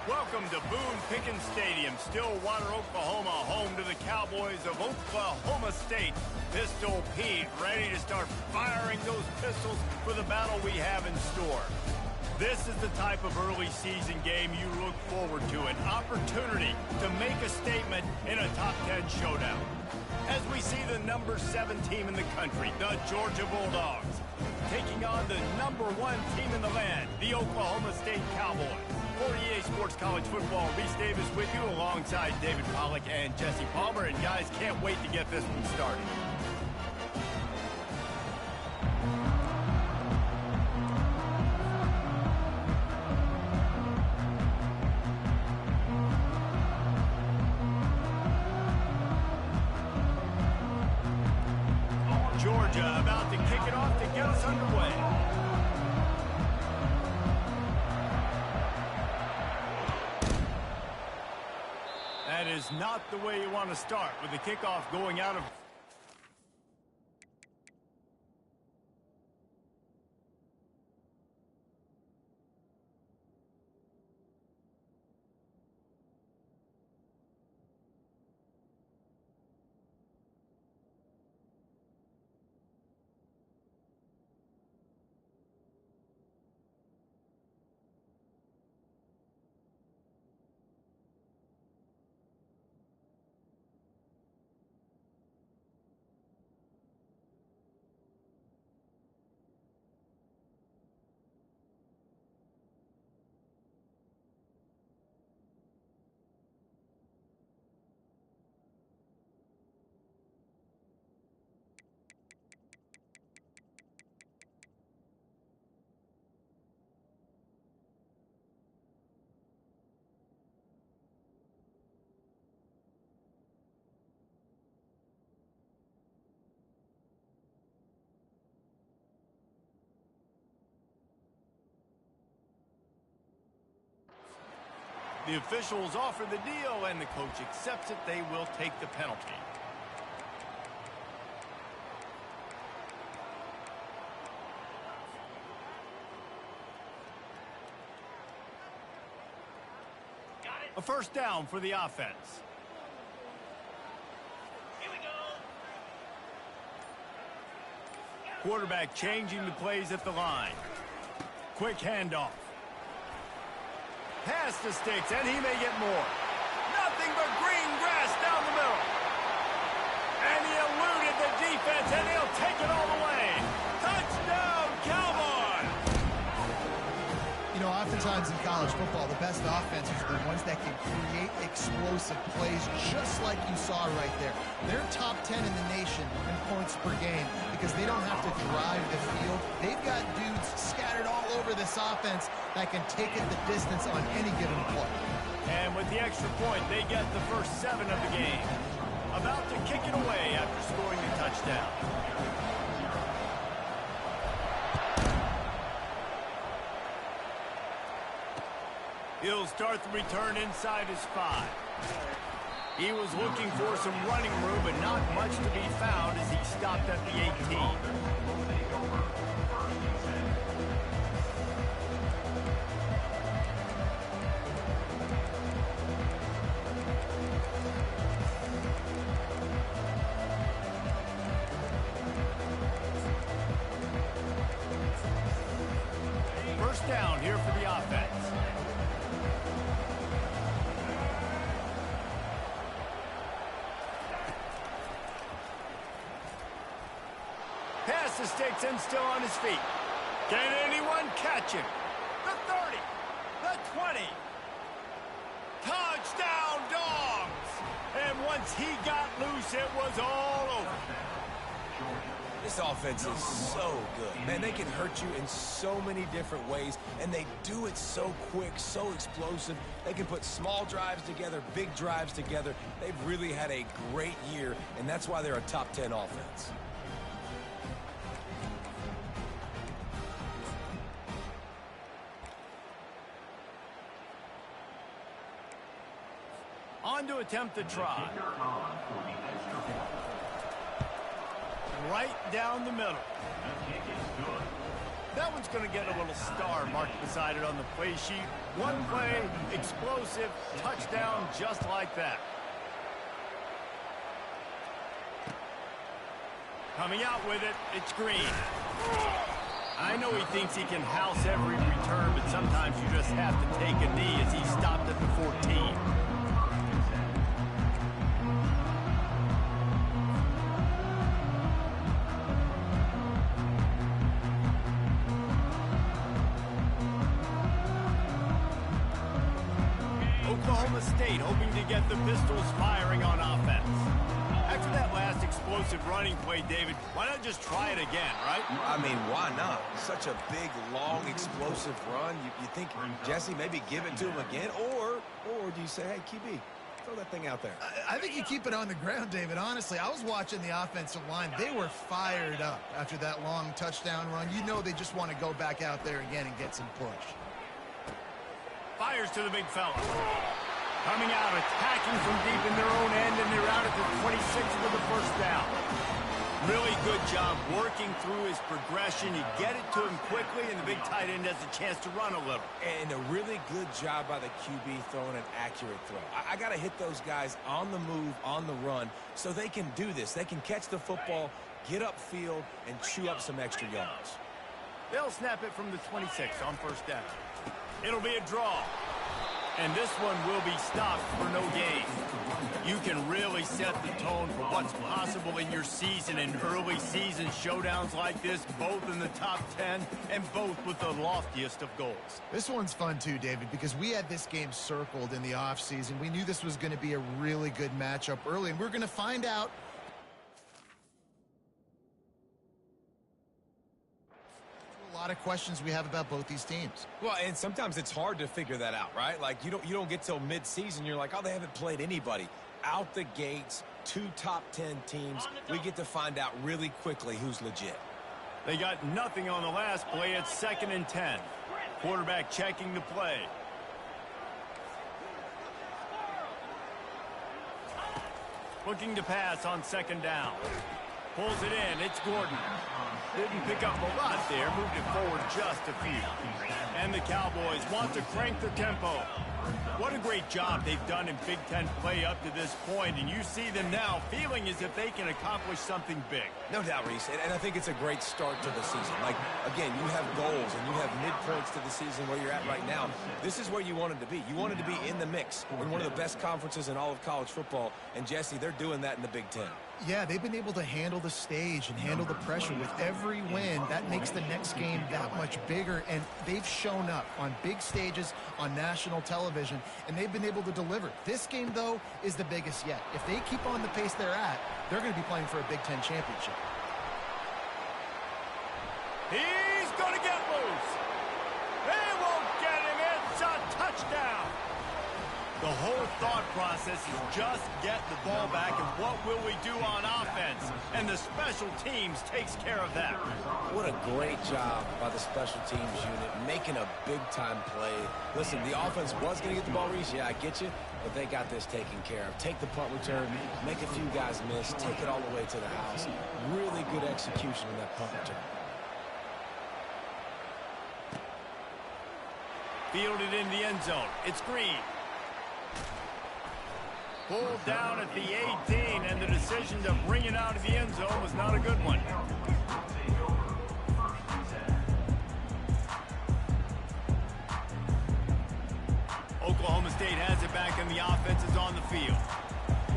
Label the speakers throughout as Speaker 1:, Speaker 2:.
Speaker 1: Welcome to Boone Pickens Stadium, Stillwater, Oklahoma, home to the Cowboys of Oklahoma State. Pistol Pete ready to start firing those pistols for the battle we have in store. This is the type of early season game you look forward to, an opportunity to make a statement in a top 10 showdown. As we see the number 7 team in the country, the Georgia Bulldogs, taking on the number 1 team in the land, the Oklahoma State Cowboys. For EA Sports College Football, Reese Davis with you alongside David Pollack and Jesse Palmer. And guys, can't wait to get this one started. Georgia about to kick it off to get us underway. That is not the way you want to start with the kickoff going out of... The officials offer the deal, and the coach accepts it. They will take the penalty. A first down for the offense.
Speaker 2: Here we go.
Speaker 1: Quarterback changing the plays at the line. Quick handoff. Pass to Sticks, and he may get more. Nothing but green grass down the middle. And he eluded the defense, and he'll take it all the way. Touchdown, Cowboys!
Speaker 3: You know, oftentimes in college football, the best offenses are the ones that can create explosive plays, just like you saw right there. They're top 10 in the nation in points per game because they don't have to drive the field. They've got dudes scattered all over this offense that can take it the distance on any given play.
Speaker 1: And with the extra point, they get the first 7 of the game. About to kick it away after scoring the touchdown. He'll start the return inside his 5. He was looking for some running room, but not much to be found as he stopped at the 18. First down here for the offense. Pass to Sticks and still on his feet. Can anyone catch him? The 30, the 20. Touchdown, Dogs! And once he got loose, it was all over.
Speaker 4: This offense is so good. Man, they can hurt you in so many different ways, and they do it so quick, so explosive. They can put small drives together, big drives together. They've really had a great year, and that's why they're a top 10 offense.
Speaker 1: On to attempt the try. Right down the middle. They'll That one's going to get a little star marked beside it on the play sheet. One play, explosive, touchdown, just like that. Coming out with it, it's Green. I know he thinks he can house every return, but sometimes you just have to take a knee as he stopped at the 14. Oklahoma State hoping to get the Pistols firing on offense. After that last explosive running play, David, why not just try it again, right?
Speaker 4: I mean, why not? Such a big, long, explosive run. You think, Jesse, maybe give it to him again? Or do you say, hey, QB, throw that thing out there?
Speaker 3: I think you keep it on the ground, David. Honestly, I was watching the offensive line. They were fired up after that long touchdown run. You know they just want to go back out there again and get some push.
Speaker 1: Fires to the big fella. Coming out, attacking from deep in their own end, and they're out at the 26 for the first down. Really good job working through his progression. You get it to him quickly, and the big tight end has a chance to run a little.
Speaker 4: And a really good job by the QB throwing an accurate throw. I got to hit those guys on the move, on the run, so they can do this. They can catch the football, get upfield, and chew up some extra yards.
Speaker 1: They'll snap it from the 26 on first down. It'll be a draw. And this one will be stopped for no gain. You can really set the tone for what's possible in your season in early season showdowns like this, both in the top 10 and both with the loftiest of goals.
Speaker 3: This one's fun too, David, because we had this game circled in the offseason. We knew this was going to be a really good matchup early, and we're going to find out. A lot of questions we have about both these teams.
Speaker 4: Well, and sometimes it's hard to figure that out, right? Like you don't get till mid-season, you're like, oh, they haven't played anybody. Out the gates, 2 top 10 teams. We get to find out really quickly who's legit.
Speaker 1: They got nothing on the last play. It's 2nd and 10. Quarterback checking the play. Looking to pass on 2nd down. Pulls it in. It's Gordon. Didn't pick up a lot there. Moved it forward just a few. And the Cowboys want to crank the tempo. What a great job they've done in Big Ten play up to this point, and you see them now feeling as if they can accomplish something big.
Speaker 4: No doubt, Reese, and I think it's a great start to the season. Like, again, you have goals and you have midpoints to the season where you're at right now. This is where you wanted to be. You wanted to be in the mix in one of the best conferences in all of college football, and Jesse, they're doing that in the Big Ten.
Speaker 3: Yeah, they've been able to handle the stage and handle the pressure. With every win, that makes the next game that much bigger, and they've shown up on big stages on national television, and they've been able to deliver. This game, though, is the biggest yet. If they keep on the pace they're at, they're going to be playing for a Big Ten championship.
Speaker 1: He's going to get loose. They won't get him. It's a touchdown. The whole thought process is just get the ball back, and what will we do on offense? And the special teams takes care of that.
Speaker 4: What a great job by the special teams unit, making a big-time play. Listen, the offense was going to get the ball, Reese. Yeah, I get you, but they got this taken care of. Take the punt return, make a few guys miss, take it all the way to the house. Really good execution in that punt return.
Speaker 1: Fielded in the end zone. It's Green. Pulled down at the 18, and the decision to bring it out of the end zone was not a good one. Oklahoma State has it back, and the offense is on the field.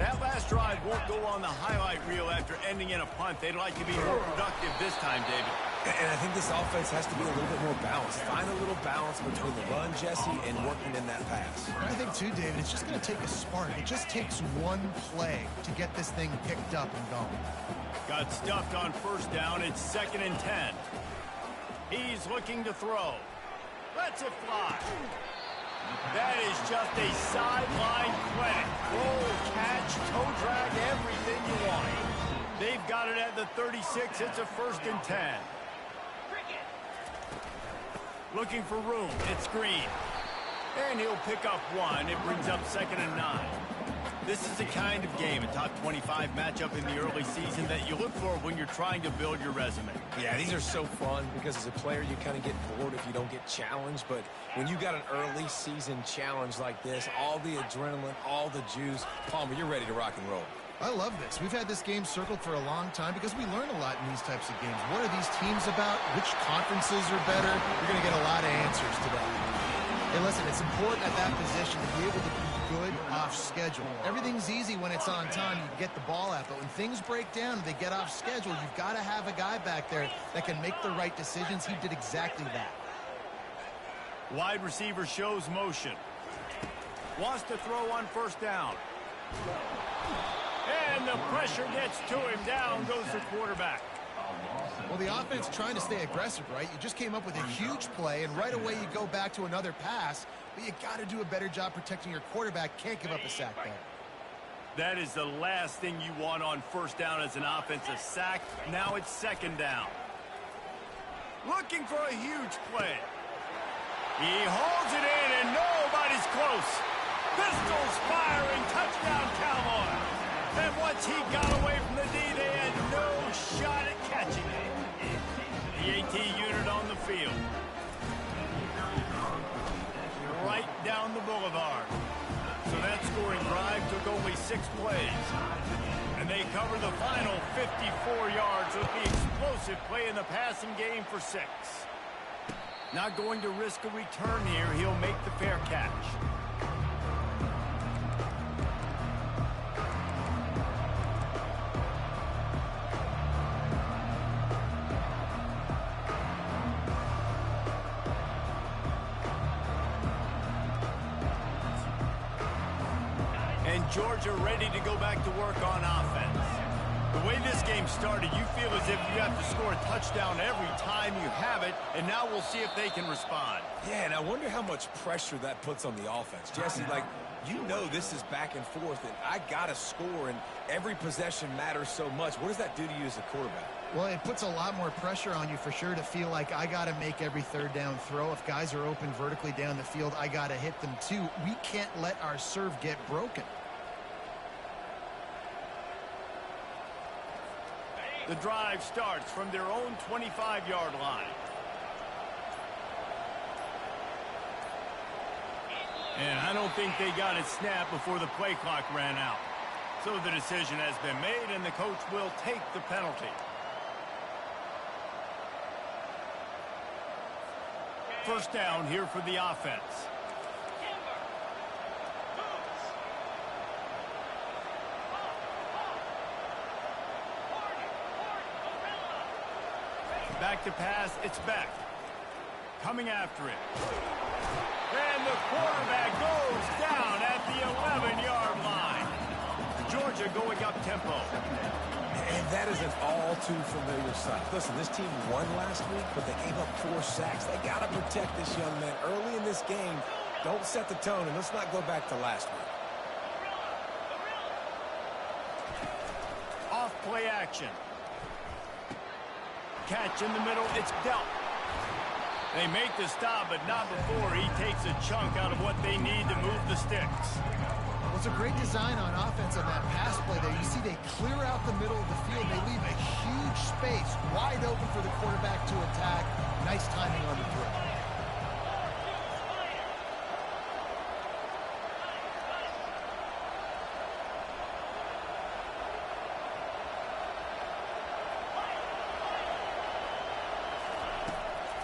Speaker 1: That last drive won't go on the highlight reel after ending in a punt. They'd like to be more productive this time, David.
Speaker 4: And I think this offense has to be a little bit more balanced. Find a little balance between the run, Jesse, and working in that pass.
Speaker 3: And I think, too, David, it's just going to take a spark. It just takes one play to get this thing picked up and going.
Speaker 1: Got stuffed on first down. It's 2nd and 10. He's looking to throw. Lets it fly. That is just a sideline clinic. Roll, catch, toe drag, everything you want. They've got it at the 36. It's a 1st and 10. Looking for room. It's Green. And he'll pick up one. It brings up 2nd and 9. This is the kind of game, a top 25 matchup in the early season, that you look for when you're trying to build your resume.
Speaker 4: Yeah, these are so fun because as a player, you kind of get bored if you don't get challenged. But when you got an early season challenge like this, all the adrenaline, all the juice, Palmer, you're ready to rock and roll.
Speaker 3: I love this. We've had this game circled for a long time because we learn a lot in these types of games. What are these teams about? Which conferences are better? You're going to get a lot of answers today. Hey, listen, it's important at that position to be able to be good off schedule. Everything's easy when it's on time. You can get the ball out. But when things break down and they get off schedule, you've got to have a guy back there that can make the right decisions. He did exactly that.
Speaker 1: Wide receiver shows motion. Wants to throw on first down. And the pressure gets to him. Down goes the quarterback.
Speaker 3: Well, the offense trying to stay aggressive, right? You just came up with a huge play, and right away you go back to another pass, but you got to do a better job protecting your quarterback. Can't give up a sack there.
Speaker 1: That is the last thing you want on first down as an offensive sack. Now it's second down. Looking for a huge play. He holds it in, and nobody's close. Pistols firing, touchdown Cowboys. And once he got away from the D, they had no shot at catching it. The AT unit on the field. Right down the boulevard. So that scoring drive took only 6 plays. And they cover the final 54 yards with the explosive play in the passing game for 6. Not going to risk a return here. He'll make the fair catch. And Georgia ready to go back to work on offense. The way this game started, you feel as if you have to score a touchdown every time you have it, and now we'll see if they can respond.
Speaker 4: Yeah, and I wonder how much pressure that puts on the offense. Jesse, like, you know this is back and forth, and I got to score, and every possession matters so much. What does that do to you as a quarterback?
Speaker 3: Well, it puts a lot more pressure on you for sure to feel like I got to make every third down throw. If guys are open vertically down the field, I got to hit them too. We can't let our serve get broken.
Speaker 1: The drive starts from their own 25-yard line. And I don't think they got it snapped before the play clock ran out. So the decision has been made, and the coach will take the penalty. First down here for the offense. Back to pass, it's Beck. Coming after it. And the quarterback goes down at the 11-yard line. Georgia going up tempo.
Speaker 4: And that is an all too familiar sight. Listen, this team won last week, but they gave up 4 sacks. They got to protect this young man early in this game. Don't set the tone, and let's not go back to last week.
Speaker 1: Off play action. Catch in the middle, it's dealt. They make the stop, but not before he takes a chunk out of what they need to move the sticks.
Speaker 3: Well, it's a great design on offense on that pass play there. You see they clear out the middle of the field. They leave a huge space wide open for the quarterback to attack. Nice timing on the throw.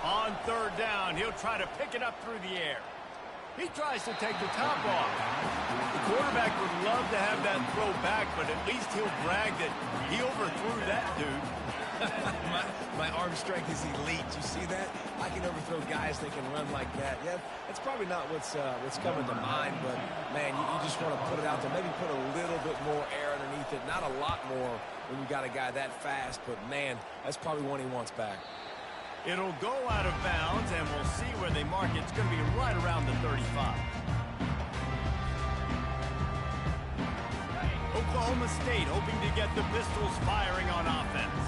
Speaker 1: On third down, he'll try to pick it up through the air. He tries to take the top off. The quarterback would love to have that throw back, but at least he'll brag that he overthrew that dude.
Speaker 4: my arm strength is elite. You see that? I can overthrow guys that can run like that. Yeah, that's probably not what's coming to mind, but, man, you just want to put it out there. Maybe put a little bit more air underneath it. Not a lot more when you got a guy that fast, but, man, that's probably one he wants back.
Speaker 1: It'll go out of bounds, and we'll see where they mark it. It's going to be right around the 35. Oklahoma State hoping to get the Pistols firing on offense.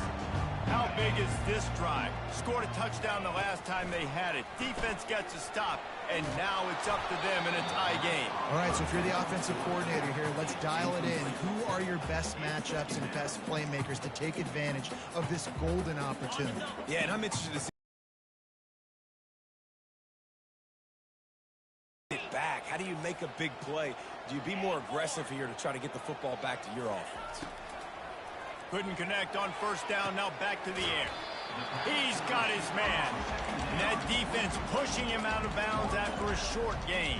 Speaker 1: How big is this drive? Scored a touchdown the last time they had it. Defense gets a stop, and now it's up to them in a tie game.
Speaker 3: All right, so if you're the offensive coordinator here, let's dial it in. Who are your best matchups and best playmakers to take advantage of this golden opportunity?
Speaker 4: Yeah, and I'm interested to see it back. How do you make a big play? Do you be more aggressive here to try to get the football back to your offense?
Speaker 1: Couldn't connect on first down, now back to the air. He's got his man. And that defense pushing him out of bounds after a short gain.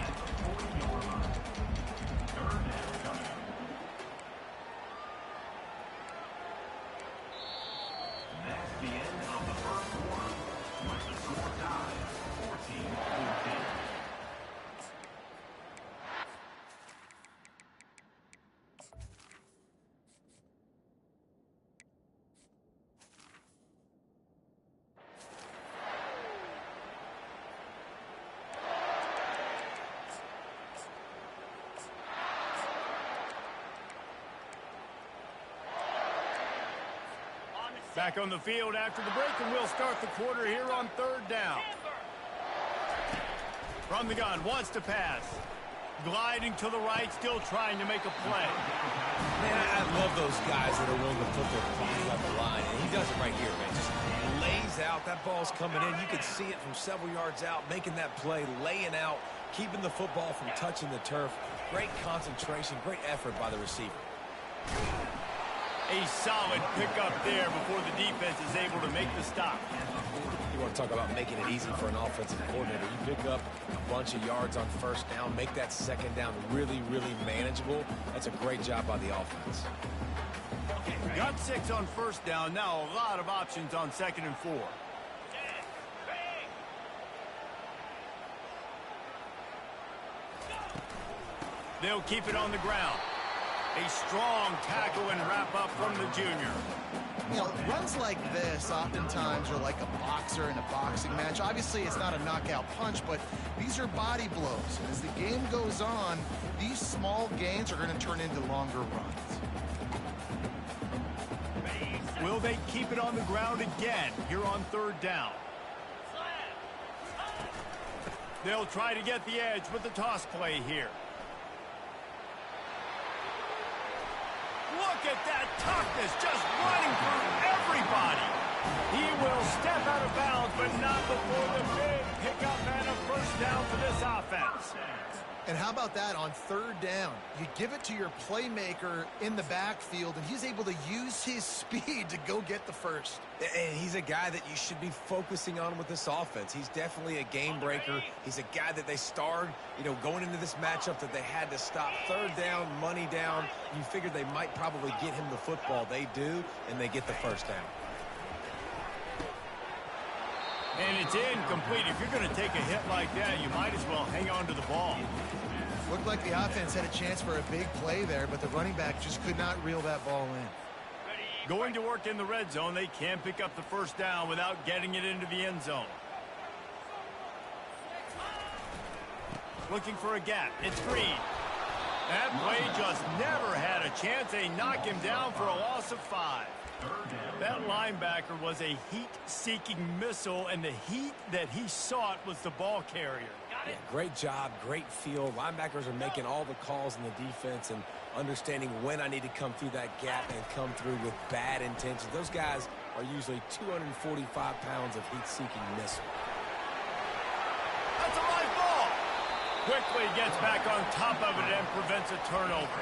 Speaker 2: That's the end of the first quarter. With the score tied, 14-14.
Speaker 1: Back on the field after the break, and we'll start the quarter here on third down. From the gun, wants to pass. Gliding to the right, still trying to make a play.
Speaker 4: Man, I love those guys that are willing to put their body on the line, and he does it right here, man. Just lays out. That ball's coming in. You can see it from several yards out, making that play, laying out, keeping the football from touching the turf. Great concentration, great effort by the receiver.
Speaker 1: A solid pickup there before the defense is able to make the stop.
Speaker 4: You want to talk about making it easy for an offensive coordinator. You pick up a bunch of yards on first down, make that second down really, really manageable. That's a great job by the offense.
Speaker 1: Got 6 on first down. Now a lot of options on 2nd and 4. They'll keep it on the ground. A strong tackle and wrap up from the junior.
Speaker 3: You know, runs like this oftentimes are like a boxer in a boxing match. Obviously, it's not a knockout punch, but these are body blows. And as the game goes on, these small gains are going to turn into longer runs.
Speaker 1: Will they keep it on the ground again here on third down? They'll try to get the edge with the toss play here. Look at that toughness, just running through everybody. He will step out of bounds, but not before the big pickup and a first down for this offense.
Speaker 3: And how about that on third down? You give it to your playmaker in the backfield, and he's able to use his speed to go get the first.
Speaker 4: And he's a guy that you should be focusing on with this offense. He's definitely a game breaker. He's a guy that they starred, going into this matchup that they had to stop. Third down, money down. You figured they might probably get him the football. They do, and they get the first down.
Speaker 1: And it's incomplete. If you're going to take a hit like that, you might as well hang on to the ball.
Speaker 3: Looked like the offense had a chance for a big play there, but the running back just could not reel that ball in.
Speaker 1: Going to work in the red zone, they can't pick up the first down without getting it into the end zone. Looking for a gap. It's Green. That play just never had a chance. They knock him down for a loss of 5. That linebacker was a heat-seeking missile, and the heat that he sought was the ball carrier.
Speaker 4: Yeah, great job, great feel. Linebackers are making all the calls in the defense and understanding when I need to come through that gap and come through with bad intentions. Those guys are usually 245 pounds of heat-seeking missile.
Speaker 1: That's a live ball. Quickly gets back on top of it and prevents a turnover.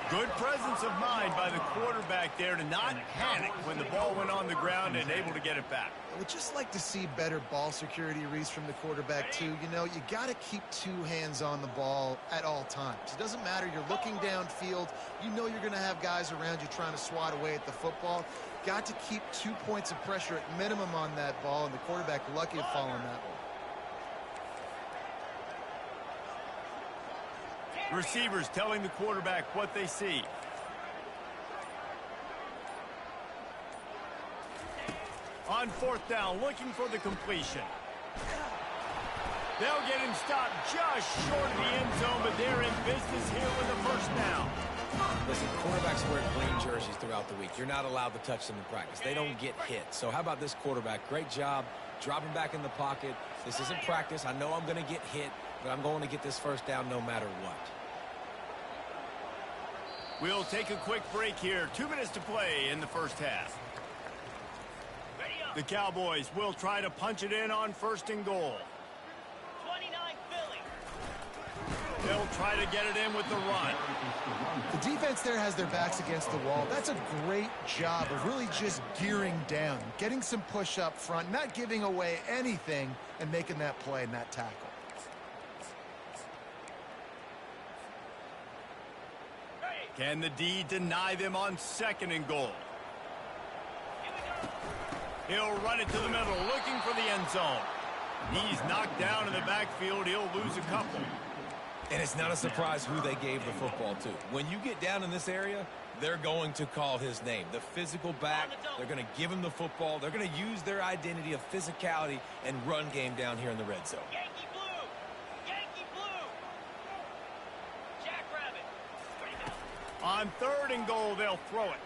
Speaker 1: Good presence of mind by the quarterback there to not panic when the ball went on the ground and able to get it back.
Speaker 3: I would just like to see better ball security, Reese, from the quarterback, too. You got to keep 2 hands on the ball at all times. It doesn't matter. You're looking downfield. You're going to have guys around you trying to swat away at the football. Got to keep 2 points of pressure at minimum on that ball, and the quarterback lucky to fall on that one.
Speaker 1: Receivers telling the quarterback what they see. On fourth down, looking for the completion. They'll get him stopped just short of the end zone, but they're in business here with a first down.
Speaker 4: Listen, quarterbacks wear green jerseys throughout the week. You're not allowed to touch them in practice. They don't get hit. So how about this quarterback? Great job dropping back in the pocket. This isn't practice. I know I'm going to get hit, but I'm going to get this first down no matter what.
Speaker 1: We'll take a quick break here. 2 minutes to play in the first half. The Cowboys will try to punch it in on 1st and goal.
Speaker 5: 29 Philly.
Speaker 1: They'll try to get it in with the run.
Speaker 3: The defense there has their backs against the wall. That's a great job of really just gearing down, getting some push up front, not giving away anything, and making that play and that tackle.
Speaker 1: Can the D deny them on 2nd and goal? He'll run it to the middle, looking for the end zone. He's knocked down in the backfield. He'll lose a couple.
Speaker 4: And it's not a surprise who they gave the football to. When you get down in this area, they're going to call his name. The physical back, they're going to give him the football. They're going to use their identity of physicality and run game down here in the red zone.
Speaker 5: Yankee blue. Yankee blue. Jackrabbit.
Speaker 1: On 3rd and goal, they'll throw it.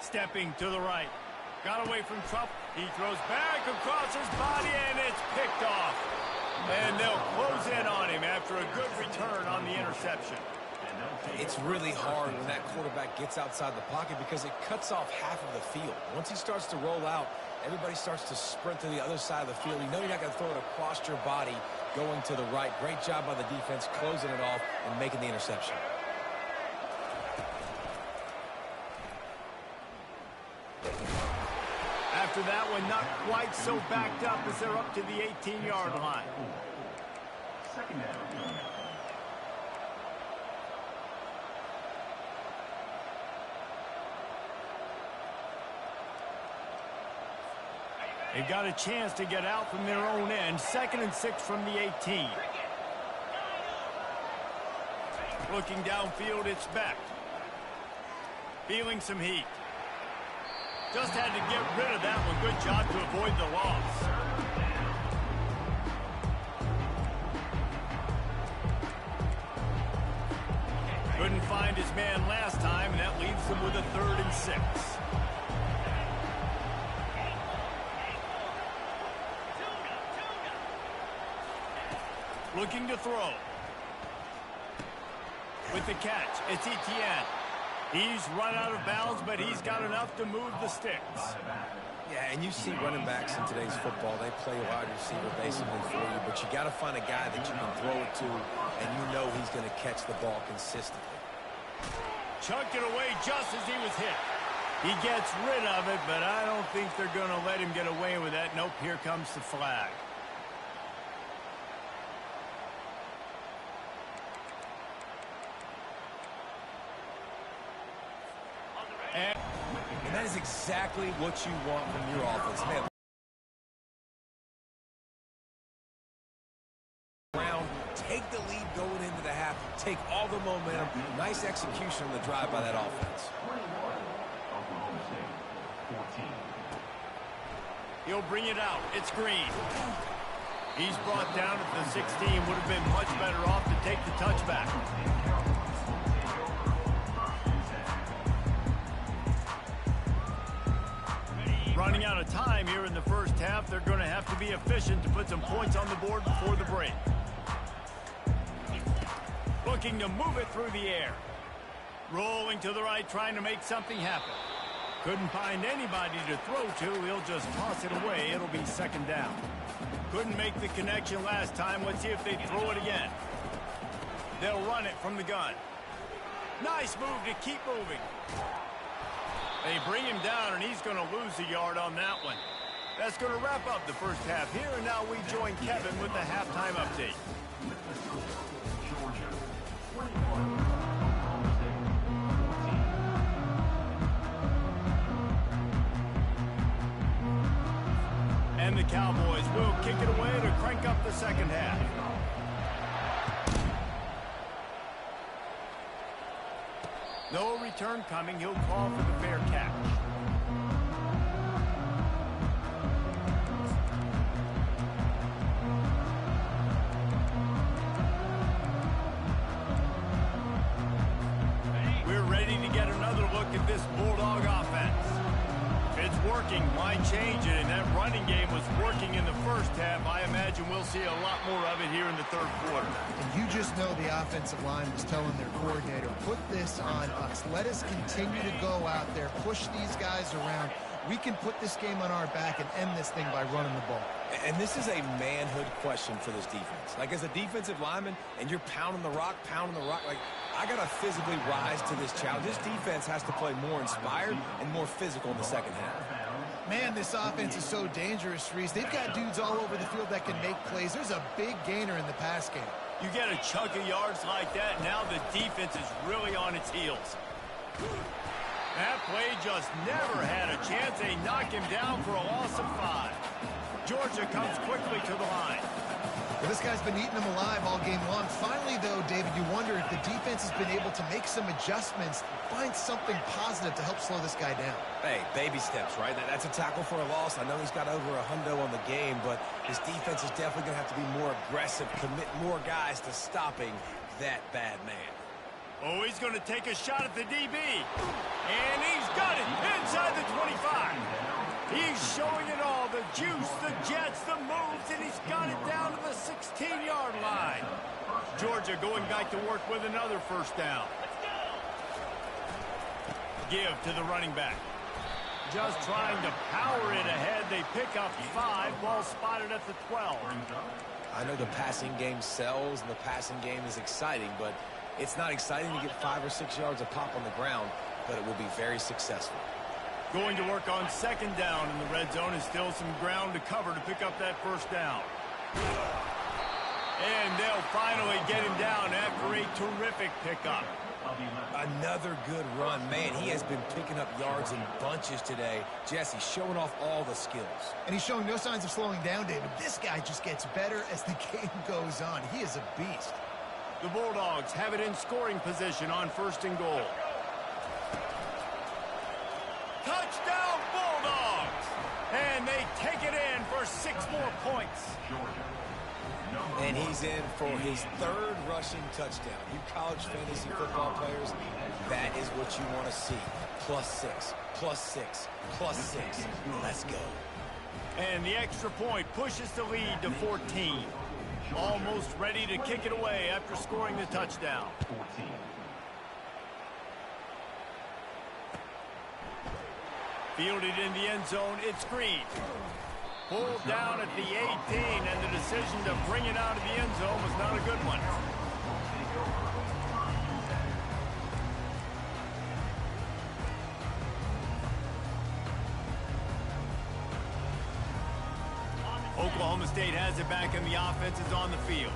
Speaker 1: Stepping to the right. Got away from Trump. He throws back across his body, and it's picked off. And they'll close in on him after a good return on the interception.
Speaker 4: It's really hard when that quarterback gets outside the pocket because it cuts off half of the field. Once he starts to roll out, everybody starts to sprint to the other side of the field. You know you're not going to throw it across your body going to the right. Great job by the defense closing it off and making the interception.
Speaker 1: After that one, not quite so backed up as they're up to the 18-yard line.
Speaker 2: 2nd down.
Speaker 1: They've got a chance to get out from their own end. 2nd and 6 from the 18. Looking downfield, it's Beck. Feeling some heat. Just had to get rid of that one. Good job to avoid the loss. Couldn't find his man last time, and that leaves him with a 3rd and 6. Looking to throw. With the catch, it's Etienne. He's run out of bounds, but he's got enough to move the sticks.
Speaker 4: Yeah, and you see running backs in today's football, they play wide receiver basically for you, but you got to find a guy that you can throw it to, and you know he's going to catch the ball consistently.
Speaker 1: Chucked it away just as he was hit. He gets rid of it, but I don't think they're going to let him get away with that. Nope, here comes the flag.
Speaker 4: And that is exactly what you want from your offense. Man, round, take the lead going into the half, take all the momentum. Nice execution on the drive by that offense.
Speaker 2: Oklahoma State, 14.
Speaker 1: He'll bring it out. It's Green. He's brought down at the 16. Would have been much better off to take the touchback. Running out of time here in the first half. They're going to have to be efficient to put some points on the board before the break. Looking to move it through the air. Rolling to the right, trying to make something happen. Couldn't find anybody to throw to. He'll just toss it away. It'll be 2nd down. Couldn't make the connection last time. Let's see if they throw it again. They'll run it from the gun. Nice move to keep moving. They bring him down, and he's going to lose a yard on that one. That's going to wrap up the first half here, and now we join Kevin with the halftime update.
Speaker 2: Georgia, 21. Oklahoma State, 14.
Speaker 1: And the Cowboys will kick it away to crank up the second half. No return coming. He'll call for the fair catch. this Bulldog offense. It's working. Why change it? And that running game was working in the first half. I imagine we'll see a lot more of it here in the third quarter.
Speaker 3: And you just know the offensive line was telling their coordinator, put this on us. Let us continue to go out there, push these guys around. We can put this game on our back and end this thing by running the ball.
Speaker 4: And this is a manhood question for this defense. Like, as a defensive lineman, and you're pounding the rock, like, I got to physically rise to this challenge. This defense has to play more inspired and more physical in the second half.
Speaker 3: Man, this offense is so dangerous, Reese. They've got dudes all over the field that can make plays. There's a big gainer in the pass game.
Speaker 1: You get a chunk of yards like that, now the defense is really on its heels. That play just never had a chance. They knock him down for a loss of 5. Georgia comes quickly to the line.
Speaker 3: Well, this guy's been eating them alive all game long. Finally, though, David, you wonder if the defense has been able to make some adjustments, find something positive to help slow this guy down.
Speaker 4: Hey, baby steps, right? That's a tackle for a loss. I know he's got over $100 on the game, but his defense is definitely going to have to be more aggressive, commit more guys to stopping that bad man.
Speaker 1: Oh, he's going to take a shot at the DB. And he's got it inside the 25. He's showing it all, the juice, the jets, the moves, and he's got it down to the 16-yard line. Georgia going back to work with another first down. Give to the running back. Just trying to power it ahead. They pick up 5, ball spotted at the 12.
Speaker 4: I know the passing game sells and the passing game is exciting, but it's not exciting to get 5 or 6 yards a pop on the ground, but it will be very successful.
Speaker 1: Going to work on second down in the red zone is still some ground to cover to pick up that first down. And they'll finally get him down after a terrific pickup.
Speaker 4: Another good run. Man, he has been picking up yards in bunches today. Jesse showing off all the skills.
Speaker 3: And he's showing no signs of slowing down, David. This guy just gets better as the game goes on. He is a beast.
Speaker 1: The Bulldogs have it in scoring position on first and goal. Touchdown, Bulldogs! And they take it in for 6 more points.
Speaker 4: And he's in for his 3rd rushing touchdown. You college fantasy football players, that is what you want to see. +6, +6, +6. Let's go.
Speaker 1: And the extra point pushes the lead to 14. Almost ready to kick it away after scoring the touchdown. Fielded in the end zone, it's Green. Pulled down at the 18, and the decision to bring it out of the end zone was not a good one. Oklahoma State has it back, and the offense is on the field.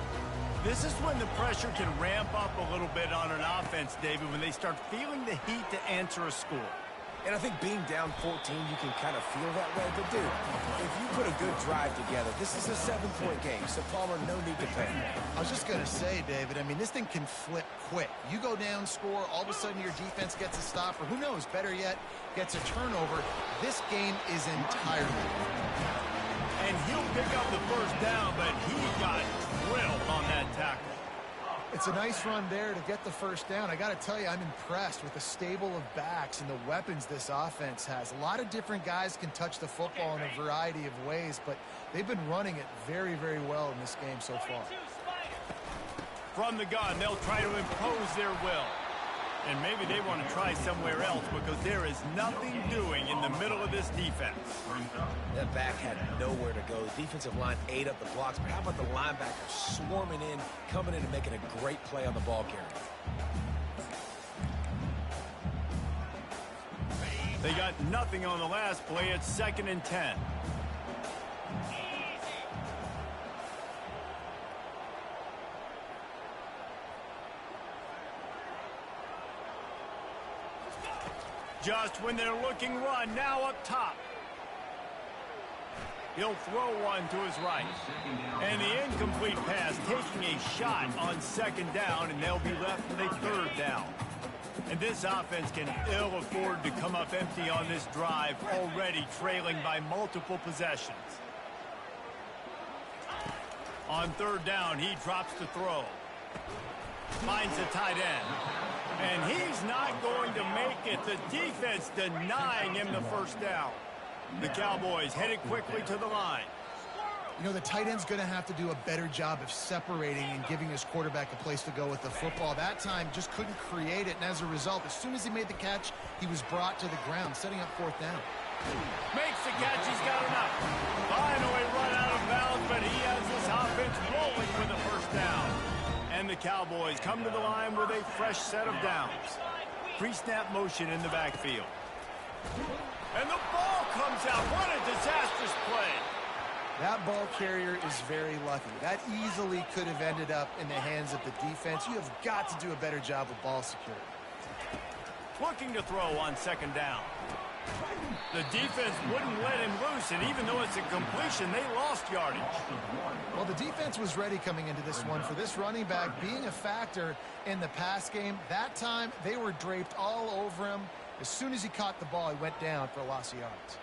Speaker 1: This is when the pressure can ramp up a little bit on an offense, David, when they start feeling the heat to answer a score.
Speaker 4: And I think being down 14, you can kind of feel that way. But, dude, if you put a good drive together, this is a 7-point game. So, Palmer, no need to panic.
Speaker 3: I was just going to say, David, I mean, this thing can flip quick. You go down, score, all of a sudden your defense gets a stop, or who knows, better yet, gets a turnover. This game is entirely.
Speaker 1: And he'll pick up the first down, but he got drilled on that tackle.
Speaker 3: It's a nice run there to get the first down. I got to tell you, I'm impressed with the stable of backs and the weapons this offense has. A lot of different guys can touch the football in a variety of ways, but they've been running it very, very well in this game so far.
Speaker 1: From the gun, they'll try to impose their will. And maybe they want to try somewhere else because there is nothing doing in the middle of this defense.
Speaker 4: That back had nowhere to go. The defensive line ate up the blocks, but how about the linebackers swarming in, coming in and making a great play on the ball carrier?
Speaker 1: They got nothing on the last play. It's 2nd and 10. Just when they're looking run, now up top. He'll throw one to his right. And the incomplete pass taking a shot on 2nd down, and they'll be left with a 3rd down. And this offense can ill afford to come up empty on this drive, already trailing by multiple possessions. On 3rd down, he drops to throw. Finds the tight end. And he's not going to make it. The defense denying him the first down. The Cowboys headed quickly to the line.
Speaker 3: You know, the tight end's going to have to do a better job of separating and giving his quarterback a place to go with the football. That time just couldn't create it, and as a result, as soon as he made the catch, he was brought to the ground, setting up fourth down.
Speaker 1: Makes the catch, he's got enough. Finally run out of bounds, but he has this offense rolling for the first down. And the Cowboys come to the line with a fresh set of downs. Pre-snap motion in the backfield. And the ball comes out. What a disastrous play.
Speaker 3: That ball carrier is very lucky. That easily could have ended up in the hands of the defense. You have got to do a better job of ball security.
Speaker 1: Looking to throw on second down. The defense wouldn't let him loose, and even though it's a completion, they lost yardage.
Speaker 3: Well, the defense was ready coming into this one for this running back being a factor in the pass game. That time, they were draped all over him. As soon as he caught the ball, he went down for a loss of yards.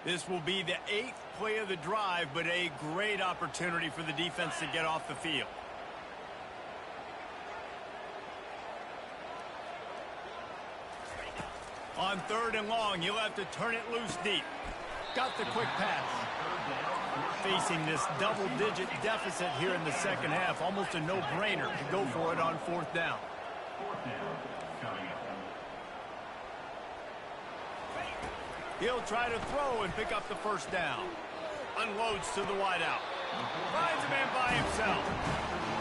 Speaker 1: This will be the 8th play of the drive, but a great opportunity for the defense to get off the field. On third and long, he'll have to turn it loose deep. Got the quick pass. Facing this double-digit deficit here in the second half, almost a no-brainer to go for it on fourth down. He'll try to throw and pick up the first down. Unloads to the wideout. Finds a man by himself.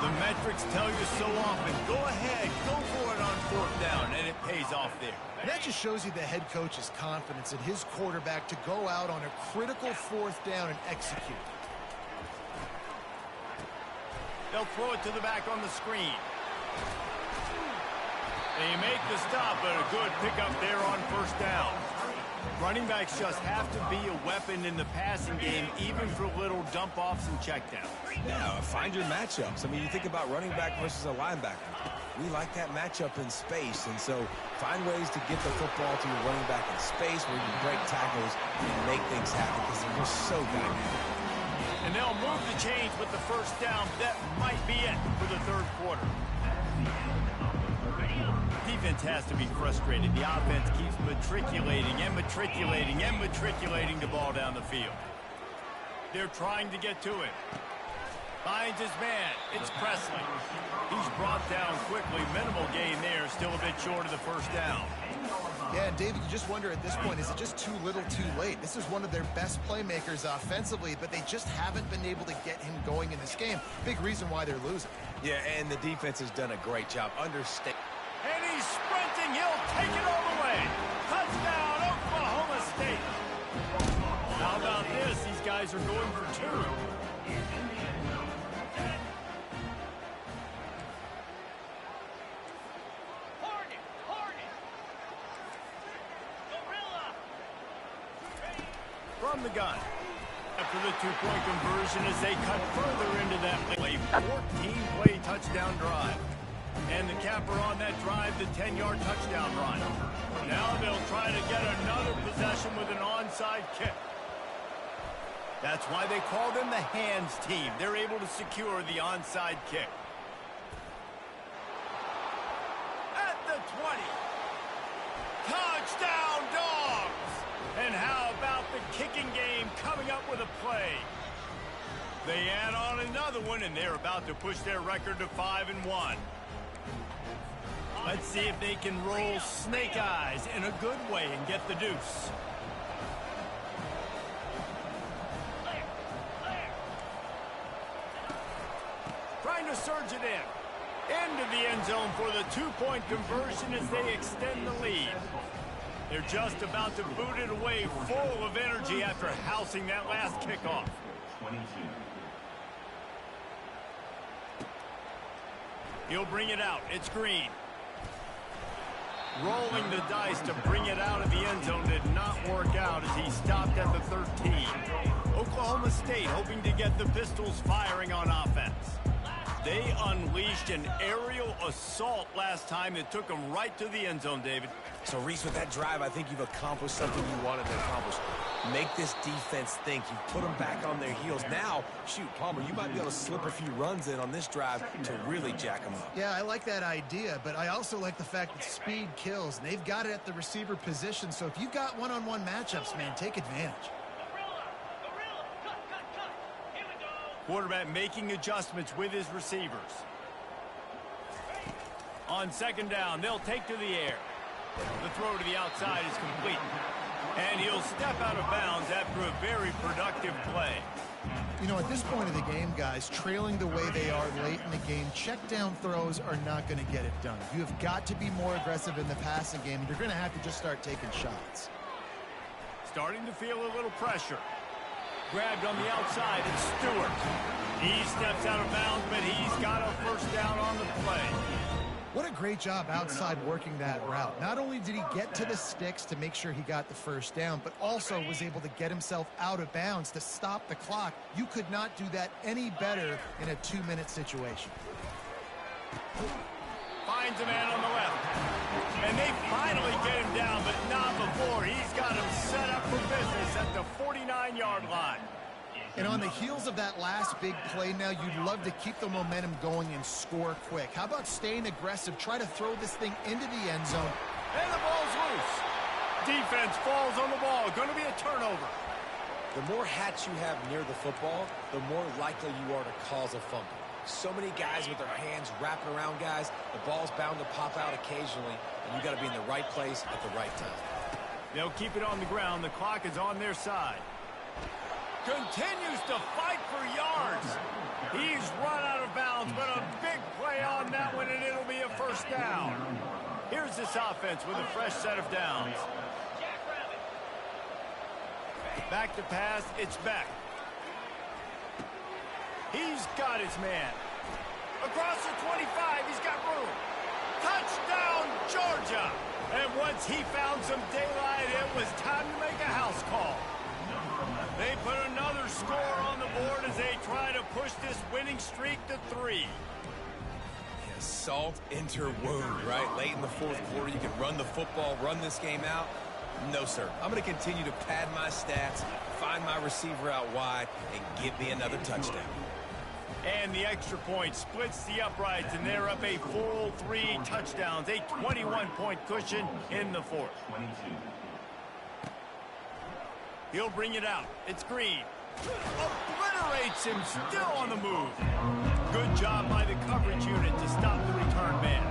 Speaker 1: The metrics tell you so often, go ahead, go for it on fourth down, and it pays off there.
Speaker 3: And that just shows you the head coach's confidence in his quarterback to go out on a critical fourth down and execute.
Speaker 1: They'll throw it to the back on the screen. They make the stop, but a good pickup there on first down. Running backs just have to be a weapon in the passing game, even for little dump-offs and checkdowns.
Speaker 4: Yeah, find your matchups. I mean, you think about running back versus a linebacker. We like that matchup in space, and so find ways to get the football to your running back in space where you can break tackles and make things happen because they're just so dynamic.
Speaker 1: And they'll move the chains with the first down. That might be it for the third quarter. Defense has to be frustrated. The offense keeps matriculating and matriculating and matriculating the ball down the field. They're trying to get to it. Finds his man. It's Presley. He's brought down quickly. Minimal gain there. Still a bit short of the first down.
Speaker 3: Yeah, and David, you just wonder at this point, is it just too little too late? This is one of their best playmakers offensively, but they just haven't been able to get him going in this game. Big reason why they're losing.
Speaker 4: Yeah, and the defense has done a great job understanding.
Speaker 1: And he's sprinting. He'll take it all the way. Touchdown, Oklahoma State. How about this? These guys are going for two. From the gun. After the two-point conversion as they cut further into that play. 14-play touchdown drive. And the capper on that drive, the 10-yard touchdown run. Now they'll try to get another possession with an onside kick. That's why they call them the hands team. They're able to secure the onside kick. At the 20. Touchdown, Dogs! And how about the kicking game coming up with a play? They add on another one, and they're about to push their record to 5-1. Let's see if they can roll snake eyes in a good way and get the deuce. Trying to surge it in. Into the end zone for the two-point conversion as they extend the lead. They're just about to boot it away, full of energy after housing that last kickoff.
Speaker 2: 22.
Speaker 1: He'll bring it out. It's Green. Rolling the dice to bring it out of the end zone did not work out as he stopped at the 13. Oklahoma State hoping to get the Pistols firing on offense. They unleashed an aerial assault last time that took them right to the end zone, David.
Speaker 4: So, Reese, with that drive, I think you've accomplished something you wanted to accomplish. Make this defense think. You put them back on their heels. Now, shoot, Palmer, you might be able to slip a few runs in on this drive to really jack them up.
Speaker 3: Yeah, I like that idea, but I also like the fact that speed kills, and they've got it at the receiver position. So if you've got one-on-one matchups, man, take advantage.
Speaker 5: Here we go.
Speaker 1: Quarterback making adjustments with his receivers. On second down, they'll take to the air. The throw to the outside is complete. And he'll step out of bounds after a very productive play.
Speaker 3: You know, at this point of the game, guys, trailing the way they are late in the game, check down throws are not going to get it done. You have got to be more aggressive in the passing game. You're going to have to just start taking shots.
Speaker 1: Starting to feel a little pressure. Grabbed on the outside, it's Stewart. He steps out of bounds, but he's got a first down on the play.
Speaker 3: What a great job outside working that route. Not only did he get to the sticks to make sure he got the first down, but also was able to get himself out of bounds to stop the clock. You could not do that any better in a 2-minute situation.
Speaker 1: Finds a man on the left. And they finally get him down, but not before. He's got him set up for business at the 49-yard line.
Speaker 3: And on the heels of that last big play now, you'd love to keep the momentum going and score quick. How about staying aggressive? Try to throw this thing into the end zone.
Speaker 1: And the ball's loose. Defense falls on the ball. Going to be a turnover.
Speaker 4: The more hats you have near the football, the more likely you are to cause a fumble. So many guys with their hands wrapping around guys, the ball's bound to pop out occasionally, and you got to be in the right place at the right time.
Speaker 1: They'll keep it on the ground. The clock is on their side. Continues to fight for yards. He's run out of bounds, but a big play on that one, and it'll be a first down. Here's this offense with a fresh set of downs. Back to pass, it's Beck. He's got his man. Across the 25, he's got room. Touchdown, Georgia. And once he found some daylight, it was time to make a house call. They put another score on the board as they try to push this winning streak to 3.
Speaker 4: Yeah, salt enter wound, right? Late in the fourth quarter, you can run the football, run this game out. No, sir. I'm going to continue to pad my stats, find my receiver out wide, and give me another touchdown.
Speaker 1: And the extra point splits the uprights, and they're up a full 3 touchdowns, a 21-point cushion in the fourth. He'll bring it out. It's Green. Obliterates him, still on the move. Good job by the coverage unit to stop the return man.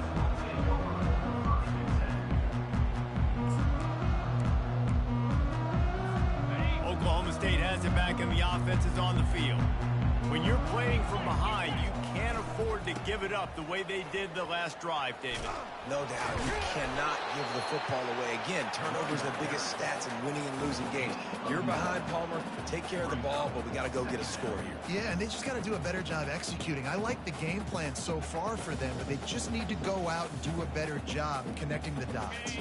Speaker 1: Oklahoma State has it back, and the offense is on the field. When you're playing from behind, you can't afford to give it up the way they did the last drive, David.
Speaker 4: No doubt. You cannot give the football away. Again, turnovers are the biggest stats in winning and losing games. You're behind, Palmer. Take care of the ball, but we got to go get a score here.
Speaker 3: Yeah, and they just got to do a better job executing. I like the game plan so far for them, but they just need to go out and do a better job connecting the dots.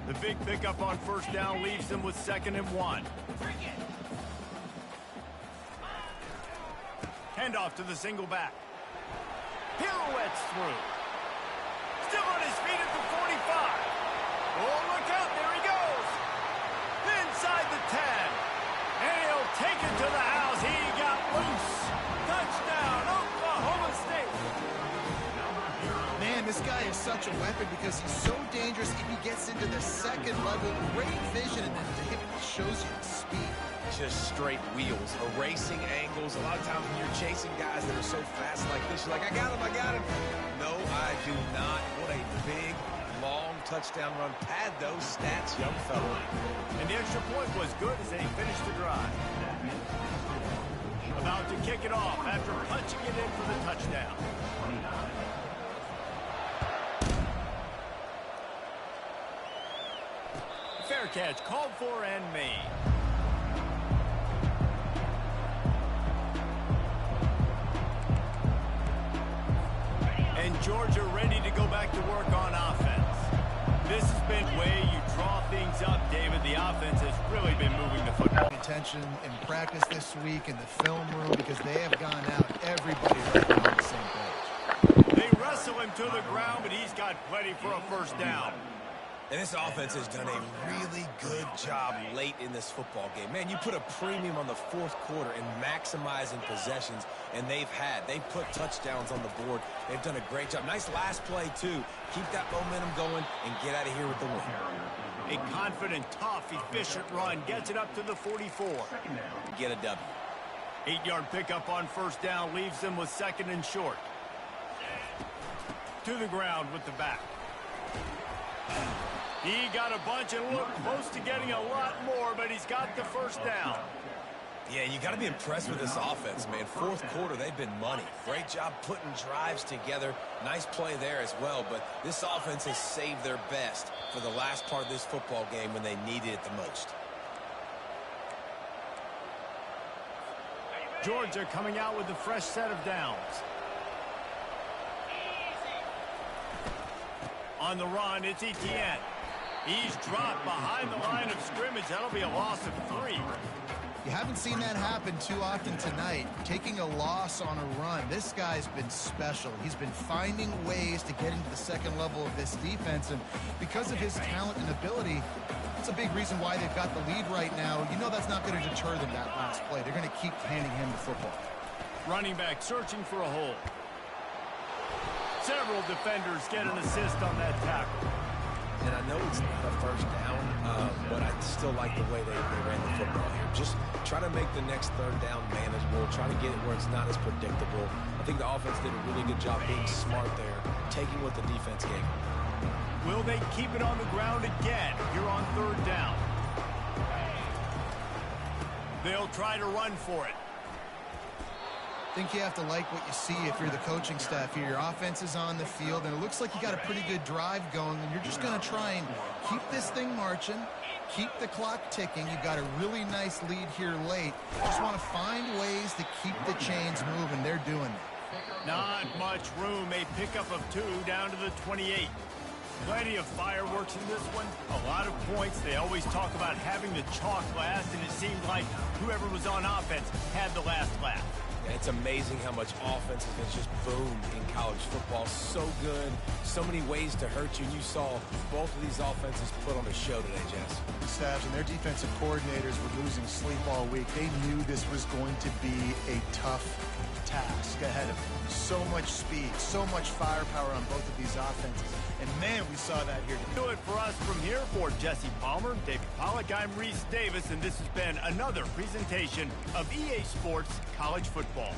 Speaker 1: The big pickup on first down leaves them with 2nd and 1. Handoff to the single back. Pirouettes through. Still on his feet at the 45. Oh, look out. There he goes. Inside the 10. And he'll take it to the house. He got loose. Touchdown, Oklahoma State.
Speaker 3: Man, this guy is such a weapon because he's so dangerous if he gets into the second level. Great vision, and then it shows you the speed.
Speaker 4: Just straight wheels, erasing angles. A lot of times when you're chasing guys that are so fast like this, you're like, I got him. No, I do not. What a big, long touchdown run. Pad those stats, young fella.
Speaker 1: And the extra point was good as they finished the drive. About to kick it off after punching it in for the touchdown. Fair catch called for and made. And Georgia ready to go back to work on offense. This has been the way you draw things up, David. The offense has really been moving the football.
Speaker 3: Attention in practice this week in the film room because they have gone out. Everybody right now on the same page.
Speaker 1: They wrestle him to the ground, but he's got plenty for a first down.
Speaker 4: And this offense has done a really good job late in this football game. Man, you put a premium on the fourth quarter and maximizing possessions, and they've put touchdowns on the board. They've done a great job. Nice last play, too. Keep that momentum going and get out of here with the win.
Speaker 1: A confident, tough, efficient run gets it up to the 44.
Speaker 4: Get a W.
Speaker 1: 8-yard pickup on first down leaves them with second and short. To the ground with the back. He got a bunch and looked close to getting a lot more, but he's got the first down.
Speaker 4: Yeah, you got to be impressed with this offense, man. Fourth quarter, they've been money. Great job putting drives together. Nice play there as well, but this offense has saved their best for the last part of this football game when they needed it the most.
Speaker 1: Georgia coming out with a fresh set of downs. On the run, it's Etienne. He's dropped behind the line of scrimmage. That'll be a loss of 3.
Speaker 3: You haven't seen that happen too often tonight, taking a loss on a run. This guy's been special. He's been finding ways to get into the second level of this defense, and because of his talent and ability, that's a big reason why they've got the lead right now. You know that's not going to deter them that last play. They're going to keep handing him the football.
Speaker 1: Running back searching for a hole. Several defenders get an assist on that tackle.
Speaker 4: And I know it's not a first down, but I still like the way they ran the football here. Just try to make the next third down manageable. Try to get it where it's not as predictable. I think the offense did a really good job being smart there, taking what the defense gave them.
Speaker 1: Will they keep it on the ground again here on third down? They'll try to run for it.
Speaker 3: I think you have to like what you see if you're the coaching staff here. Your offense is on the field, and it looks like you got a pretty good drive going, and you're just going to try and keep this thing marching, keep the clock ticking. You've got a really nice lead here late. Just want to find ways to keep the chains moving. They're doing that.
Speaker 1: Not much room. A pickup of 2 down to the 28. Plenty of fireworks in this one. A lot of points. They always talk about having the chalk last, and it seemed like whoever was on offense had the last laugh.
Speaker 4: It's amazing how much offense has just boomed in college football. So good, so many ways to hurt you. And you saw both of these offenses put on a show today, Jess.
Speaker 6: Staffs and their defensive coordinators were losing sleep all week. They knew this was going to be a tough task ahead of them. So much speed, so much firepower on both of these offenses. And man, we saw that here today.
Speaker 1: Do it for us from here. For Jesse Palmer, David Pollack, I'm Reese Davis, and this has been another presentation of EA Sports College Football.